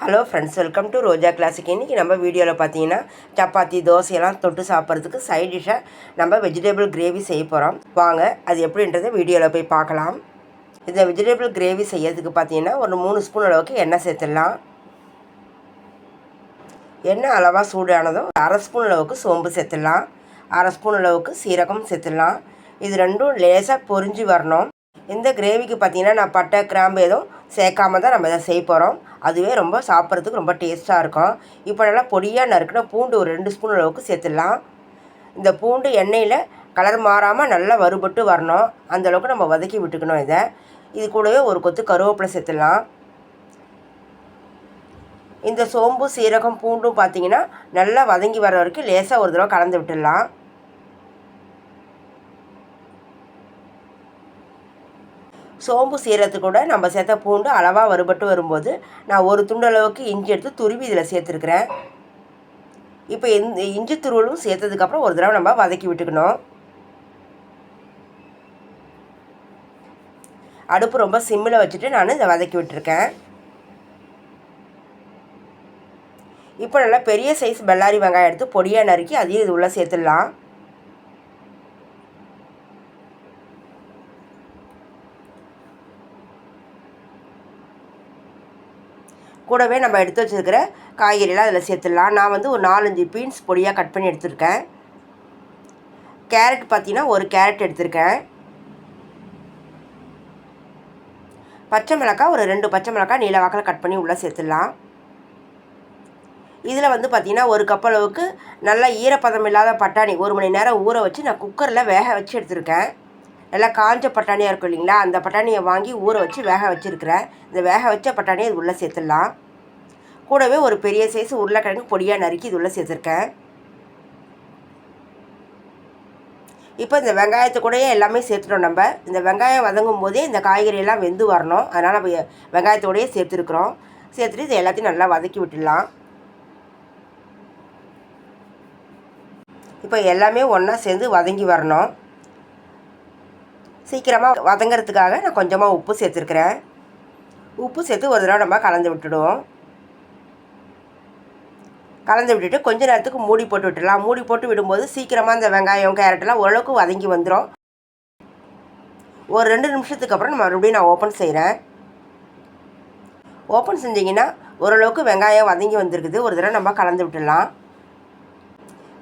Hello friends, welcome to Roja classic. இன்றைக்கி நம்ம வீடியோவில் பார்த்தீங்கன்னா சப்பாத்தி தோசையெல்லாம் தொட்டு சாப்பிட்றதுக்கு சைட் டிஷ்ஷாக நம்ம வெஜிடபிள் கிரேவி செய்ய போகிறோம். வாங்க அது எப்படின்றத வீடியோவில் போய் பார்க்கலாம். இந்த வெஜிடபிள் கிரேவி செய்யறதுக்கு பார்த்தீங்கன்னா ஒரு 3 ஸ்பூன் அளவுக்கு எண்ணெய் சேர்த்துடலாம். எண்ணெய் அளவாக சூடானதும் அரை ஸ்பூன் அளவுக்கு சோம்பு சேர்த்துடலாம். அரை ஸ்பூன் அளவுக்கு சீரகம் சேர்த்துடலாம். இது ரெண்டும் லேசாக பொரிஞ்சு வரணும். இந்த கிரேவிக்கு பார்த்திங்கன்னா நான் பட்டை கிராம்பு எதுவும் சேர்க்காம தான் நம்ம இதை செய்ய போகிறோம். அதுவே ரொம்ப சாப்பிட்றதுக்கு ரொம்ப டேஸ்ட்டாக இருக்கும். இப்போ நல்லா பொடியாக நறுக்கின பூண்டு ஒரு 2 ஸ்பூன் அளவுக்கு சேர்த்துடலாம். இந்த பூண்டு எண்ணெயில் கலர் மாறாமல் நல்லா வறுபட்டு வரணும். அந்தளவுக்கு நம்ம வதக்கி விட்டுக்கணும். இது கூடவே ஒரு கொத்து கருவேப்பிலை சேர்த்துடலாம். இந்த சோம்பு சீரகம் பூண்டும் பார்த்திங்கன்னா நல்லா வதங்கி வர வரைக்கும் லேசாக ஒரு தடவை கலந்து விட்டுடலாம். சோம்பு சீரத்து கூட நம்ம சேர்த்த பூண்டு அளவாக வறுபட்டு வரும்போது நான் ஒரு துண்டளவுக்கு இஞ்சி எடுத்து துருவி இதில் சேர்த்துருக்குறேன். இப்போ இந்த இஞ்சி துருவலும் சேர்த்ததுக்கப்புறம் ஒரு தடவை நம்ம வதக்கி விட்டுக்கணும். அடுப்பு ரொம்ப சிம்மில் வச்சுட்டு நான் இதை வதக்கி விட்டுருக்கேன். இப்போ நல்லா பெரிய சைஸ் பெல்லாரி வெங்காயம் எடுத்து பொடியாக நறுக்கி அதையும் இது உள்ளே சேர்த்துடலாம். கூடவே நம்ம எடுத்து வச்சுருக்கிற காய்கறியெல்லாம் அதில் சேர்த்துடலாம். நான் ஒரு 4-5 பீன்ஸ் பொடியாக கட் பண்ணி எடுத்துருக்கேன். கேரட் பார்த்திங்கன்னா ஒரு கேரட் எடுத்திருக்கேன். பச்சை மிளகாய் ஒரு 2 பச்சை மிளகாய் நீல வாக்கில் கட் பண்ணி உள்ளே சேர்த்துடலாம். இதில் பார்த்திங்கன்னா ஒரு கப் அளவுக்கு நல்லா ஈரப்பதம் இல்லாத பட்டாணி 1 மணி நேரம் ஊற வச்சு நான் குக்கரில் வேக வச்சு எடுத்துருக்கேன். நல்லா காஞ்ச பட்டாணியாக இருக்கும் இல்லைங்களா, அந்த பட்டாணியை வாங்கி ஊற வச்சு வேக வச்சுருக்கிறேன். இந்த வேக வச்ச பட்டாணியை இது உள்ளே சேர்த்துடலாம். கூடவே ஒரு பெரிய சைஸ் உருளைக்கிழங்கு பொடியாக நறுக்கி இது உள்ளே சேர்த்துருக்கேன். இப்போ இந்த வெங்காயத்தை கூடயே எல்லாமே சேர்த்துட்டோம். நம்ம இந்த வெங்காயம் வதங்கும் போதே இந்த காய்கறியெல்லாம் வெந்து வரணும். அதனால் நம்ம வெங்காயத்தோடையே சேர்த்துருக்குறோம். சேர்த்துட்டு இது எல்லாத்தையும் நல்லா வதக்கி விட்டுடலாம். இப்போ எல்லாமே ஒன்றா சேர்ந்து வதங்கி வரணும். சீக்கிரமாக வதங்கிறதுக்காக நான் கொஞ்சமாக உப்பு சேர்த்துருக்குறேன். உப்பு சேர்த்து ஒரு தடவை நம்ம கலந்து விட்டுடுவோம். கலந்து விட்டுட்டு கொஞ்ச நேரத்துக்கு மூடி போட்டு விட்டுடலாம். மூடி போட்டு விடும்போது சீக்கிரமாக இந்த வெங்காயம் கேரட்டெல்லாம் ஓரளவுக்கு வதங்கி வந்துடும். ஒரு 2 நிமிஷத்துக்கு அப்புறம் மறுபடியும் நான் ஓப்பன் செய்கிறேன். ஓப்பன் செஞ்சிங்கன்னா ஓரளவுக்கு வெங்காயம் வதங்கி வந்துருக்குது. ஒரு தடவை நம்ம கலந்து விட்டுடலாம்.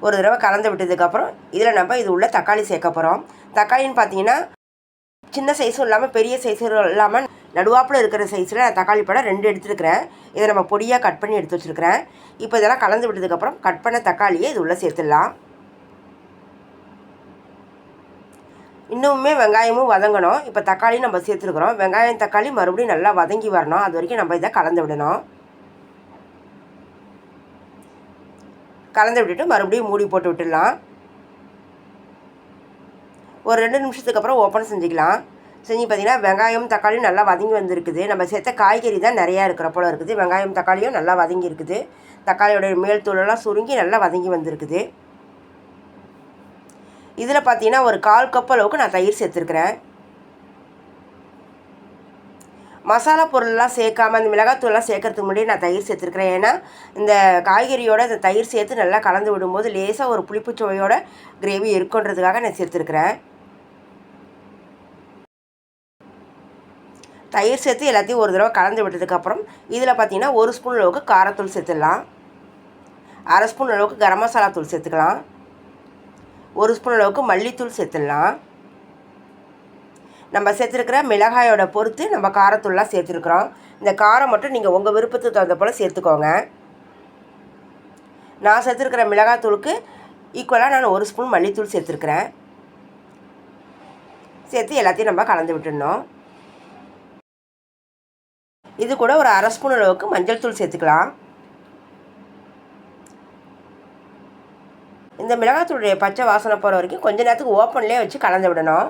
ஒரு தடவை கலந்து விட்டதுக்கப்புறம் இதில் நம்ம இது உள்ள தக்காளி சேர்க்க போகிறோம். தக்காளின்னு பார்த்தீங்கன்னா சின்ன சைஸும் இல்லாமல் பெரிய சைஸும் இல்லாமல் நடுவாப்பில் இருக்கிற சைஸில் நான் தக்காளி பழம் 2 எடுத்துருக்கிறேன். இதை நம்ம பொடியாக கட் பண்ணி எடுத்து வச்சுருக்கிறேன். இப்போ இதெல்லாம் கலந்து விட்டதுக்கப்புறம் கட் பண்ண தக்காளியை இது உள்ளே சேர்த்துடலாம். இன்னுமே வெங்காயமும் வதங்கணும். இப்போ தக்காளி நம்ம சேர்த்துருக்குறோம். வெங்காயம் தக்காளி மறுபடியும் நல்லா வதங்கி வரணும். அது வரைக்கும் நம்ம இதை கலந்து விடணும். கலந்து விட்டுட்டு மறுபடியும் மூடி போட்டு விட்டுடலாம். ஒரு 2 நிமிஷத்துக்கு அப்புறம் ஓப்பன் செஞ்சுக்கலாம். செஞ்சு பார்த்திங்கன்னா வெங்காயம் தக்காளியும் நல்லா வதங்கி வந்திருக்குது. நம்ம சேர்த்த காய்கறி தான் நிறையா இருக்கிற போல் இருக்குது. வெங்காயம் தக்காளியும் நல்லா வதங்கி இருக்குது. தக்காளியோடைய மேல் தூளெல்லாம் சுருங்கி நல்லா வதங்கி வந்திருக்குது. இதில் பார்த்திங்கன்னா ஒரு 1/4 கப் அளவுக்கு நான் தயிர் சேர்த்துருக்குறேன். மசாலா பொருள்லாம் சேர்க்காமல் இந்த மிளகாத்தூள்லாம் சேர்க்கறதுக்கு முன்னாடி நான் தயிர் சேர்த்துருக்குறேன். ஏன்னா இந்த காய்கறியோட இந்த தயிர் சேர்த்து நல்லா கலந்து விடும்போது லேசாக ஒரு புளிப்புச்சுவையோட கிரேவி இருக்குன்றதுக்காக நான் சேர்த்துருக்குறேன். தயிர் சேர்த்து எல்லாத்தையும் ஒரு தடவை கலந்து விட்டதுக்கப்புறம் இதில் பார்த்திங்கன்னா 1 ஸ்பூன் அளவுக்கு காரத்தூள் சேர்த்துடலாம். அரை ஸ்பூன் அளவுக்கு கரம் மசாலா தூள் சேர்த்துக்கலாம். 1 ஸ்பூன் அளவுக்கு மல்லித்தூள் சேர்த்துடலாம். நம்ம சேர்த்துருக்கிற மிளகாயோட பொறுத்து நம்ம காரத்தூள்லாம் சேர்த்துருக்குறோம். இந்த காரம் மட்டும் நீங்கள் உங்கள் விருப்பத்துக்கு தகுந்த போல் சேர்த்துக்கோங்க. நான் சேர்த்துருக்கிற மிளகாத்தூளுக்கு ஈக்குவலாக நான் 1 ஸ்பூன் மல்லித்தூள் சேர்த்துருக்குறேன். சேர்த்து எல்லாத்தையும் நம்ம கலந்து விட்டுடணும். இது கூட ஒரு அரை ஸ்பூன் அளவுக்கு மஞ்சள் தூள் சேர்த்துக்கலாம். இந்த மிளகாத்தூளுடைய பச்சை வாசனை போகிற வரைக்கும் கொஞ்ச நேரத்துக்கு ஓப்பன்லேயே வச்சு கலந்து விடணும்.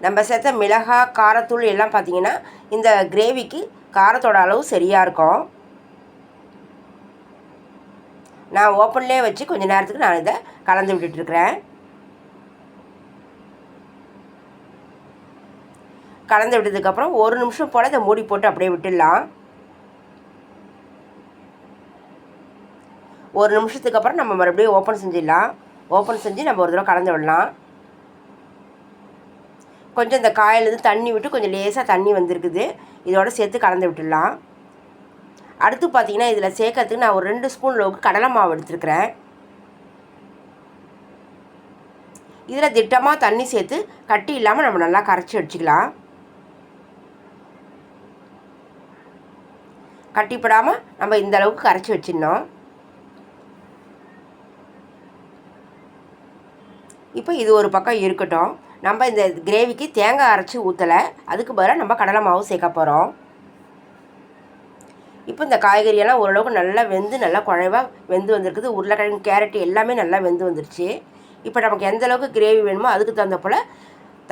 நம்ம சேர்த்த மிளகாய் காரத்தூள் எல்லாம் பார்த்திங்கன்னா இந்த கிரேவிக்கு காரத்தோட அளவு சரியாக இருக்கும். நான் ஓப்பன்லேயே வச்சு கொஞ்சம் நேரத்துக்கு நான் இதை கலந்து விட்டுட்டுருக்கிறேன். கலந்து விட்டதுக்கப்புறம் 1 நிமிஷம் போல் இதை மூடி போட்டு அப்படியே விட்டுடலாம். 1 நிமிஷத்துக்கு அப்புறம் நம்ம மறுபடியும் ஓப்பன் செஞ்சிடலாம். ஓப்பன் செஞ்சு நம்ம ஒரு தடவை கலந்து விடலாம். கொஞ்சம் இந்த காயிலேருந்து தண்ணி விட்டு கொஞ்சம் லேசாக தண்ணி வந்திருக்குது. இதோட சேர்த்து கலந்து விட்டுடலாம். அடுத்து பார்த்திங்கன்னா இதில் சேர்க்கறதுக்கு நான் ஒரு 2 ஸ்பூன் அளவுக்கு கடலை மாவு எடுத்துருக்கிறேன். இதில் திட்டமாக தண்ணி சேர்த்து கட்டி இல்லாமல் நம்ம நல்லா கரைச்சி வச்சுக்கலாம். கட்டிப்படாமல் நம்ம இந்த அளவுக்கு கரைச்சி வச்சிடணும். இப்போ இது ஒரு பக்கம் இருக்கட்டும். நம்ம இந்த கிரேவிக்கு தேங்காய் அரைச்சி ஊற்றலை, அதுக்கு பதிலாக நம்ம கடலை மாவு சேர்க்க போகிறோம். இப்போ இந்த காய்கறியெல்லாம் ஓரளவுக்கு நல்லா வெந்து நல்லா குழைவாக வெந்து வந்திருக்குது. உருளைக்கிழங்கு, கேரட்டு எல்லாமே நல்லா வெந்து வந்துருச்சு. இப்போ நமக்கு எந்த அளவுக்கு கிரேவி வேணுமோ அதுக்கு தகுந்த போல்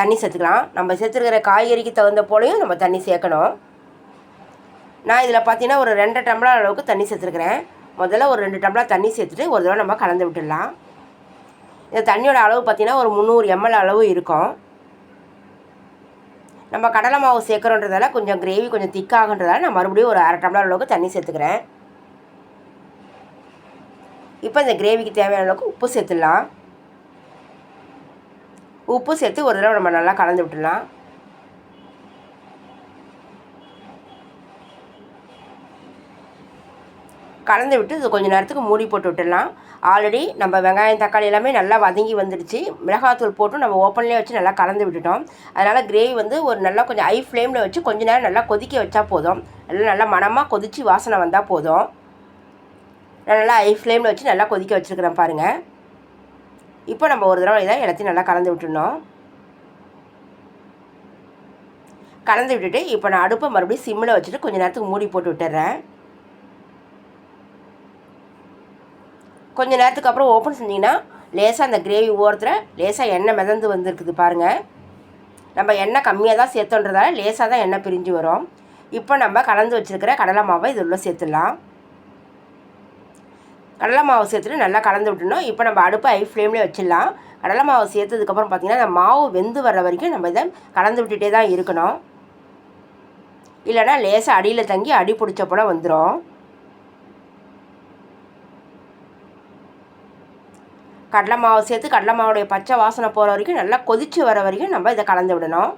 தண்ணி சேர்த்துக்கலாம். நம்ம சேர்த்துருக்கிற காய்கறிக்கு தகுந்த போலையும் நம்ம தண்ணி சேர்க்கணும். நான் இதில் பார்த்தீங்கன்னா ஒரு 2 டம்ளர் அளவுக்கு தண்ணி சேர்த்துருக்கிறேன். முதல்ல ஒரு 2 டம்ளர் தண்ணி சேர்த்துட்டு ஒரு தடவை நம்ம கலந்து விட்டுடலாம். இந்த தண்ணியோட அளவு பார்த்திங்கன்னா ஒரு 300 ml அளவு இருக்கும். நம்ம கடலை மாவு சேர்க்குறோன்றதால கொஞ்சம் கிரேவி கொஞ்சம் திக்காகன்றதால நான் மறுபடியும் ஒரு 1/2 டம்ளர் அளவுக்கு தண்ணி சேர்த்துக்கிறேன். இப்போ இந்த கிரேவிக்கு தேவையான அளவுக்கு உப்பு சேர்த்துடலாம். உப்பு சேர்த்து ஒரு தடவை நம்ம நல்லா கலந்து விட்டுடலாம். கலந்து விட்டு இது கொஞ்சம் நேரத்துக்கு மூடி போட்டு விட்டுடலாம். ஆல்ரெடி நம்ம வெங்காயம், தக்காளி எல்லாமே நல்லா வதங்கி வந்துடுச்சு. மிளகாத்தூள் போட்டு நம்ம ஓப்பன்லேயே வச்சு நல்லா கலந்து விட்டுட்டோம். அதனால் கிரேவி வந்து ஒரு நல்லா கொஞ்சம் ஹை ஃப்ளேமில் வச்சு கொஞ்சம் நேரம் நல்லா கொதிக்க வச்சா போதும். நல்லா மணமாக கொதித்து வாசனை வந்தால் போதும். நான் நல்லா ஹை ஃப்ளேமில் வச்சு நல்லா கொதிக்க வச்சுருக்கிறேன் பாருங்கள். இப்போ நம்ம ஒரு தடவை இதை எல்லாத்தையும் நல்லா கலந்து விட்டுடணும். கலந்து விட்டுட்டு இப்போ நான் அடுப்பை மறுபடியும் சிம்மில் வச்சுட்டு கொஞ்சம் நேரத்துக்கு மூடி போட்டு விட்டுறேன். கொஞ்சம் நேரத்துக்கு அப்புறம் ஓப்பன் செஞ்சிங்கன்னா லேசாக அந்த கிரேவி ஓரத்தில் லேசாக எண்ணெய் மிதந்து வந்திருக்குது பாருங்கள். நம்ம எண்ணெய் கம்மியாக தான் சேர்த்தோன்றதால லேசாக தான் எண்ணெய் பிரிஞ்சு வரும். இப்போ நம்ம கலந்து வச்சுருக்கிற கடலை மாவை இது உள்ள சேர்த்துடலாம். கடலை மாவு சேர்த்துட்டு நல்லா கலந்து விட்டுணும். இப்போ நம்ம அடுப்பை ஹை ஃப்ளேம்லேயே வச்சிடலாம். கடலை மாவு சேர்த்ததுக்கப்புறம் பார்த்திங்கன்னா அந்த மாவு வெந்து வர்ற வரைக்கும் நம்ம இதை கலந்து விட்டுகிட்டே தான் இருக்கணும். இல்லைனா லேசாக அடியில் தங்கி அடி பிடிச்ச போல் வந்துடும். கடலை மாவு சேர்த்து கடலை மாவுடைய பச்சை வாசனை போகிற வரைக்கும் நல்லா கொதித்து வர வரைக்கும் நம்ம இதை கலந்து விடணும்.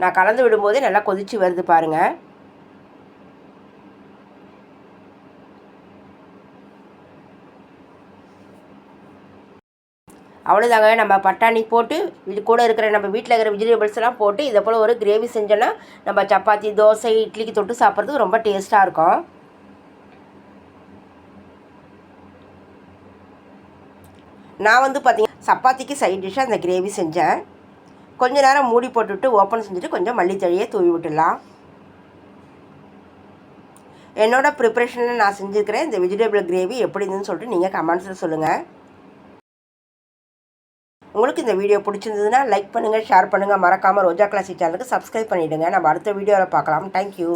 நான் கலந்து விடும்போதே நல்லா கொதித்து வருது பாருங்கள். அவ்வளோதாங்க. நம்ம பட்டாணி போட்டு இது கூட இருக்கிற நம்ம வீட்டில் இருக்கிற வெஜிடபிள்ஸ் எல்லாம் போட்டு இதை போல் ஒரு கிரேவி செஞ்சோன்னா நம்ம சப்பாத்தி, தோசை, இட்லிக்கு தொட்டு சாப்பிட்றதுக்கு ரொம்ப டேஸ்ட்டாக இருக்கும். நான் வந்து பார்த்திங்கன்னா சப்பாத்திக்கு சைட் டிஷ்ஷாக அந்த கிரேவி செஞ்சேன். கொஞ்சம் நேரம் மூடி போட்டுவிட்டு ஓப்பன் செஞ்சுட்டு கொஞ்சம் மல்லித்தழையை தூவி விட்டுடலாம். என்னோடய ப்ரிப்ரேஷனில் நான் செஞ்சுருக்கிறேன் இந்த வெஜிடபிள் கிரேவி எப்படி இருந்துன்னு சொல்லிட்டு நீங்கள் கமெண்ட்ஸில் சொல்லுங்கள். உங்களுக்கு இந்த வீடியோ பிடிச்சிருந்ததுன்னா லைக் பண்ணுங்கள், ஷேர் பண்ணுங்கள். மறக்காமல் ரோஜா கிளாசிக் சேனலுக்கு சப்ஸ்கிரைப் பண்ணிவிடுங்க. நம்ம அடுத்த வீடியோவில் பார்க்கலாம். தேங்க்யூ.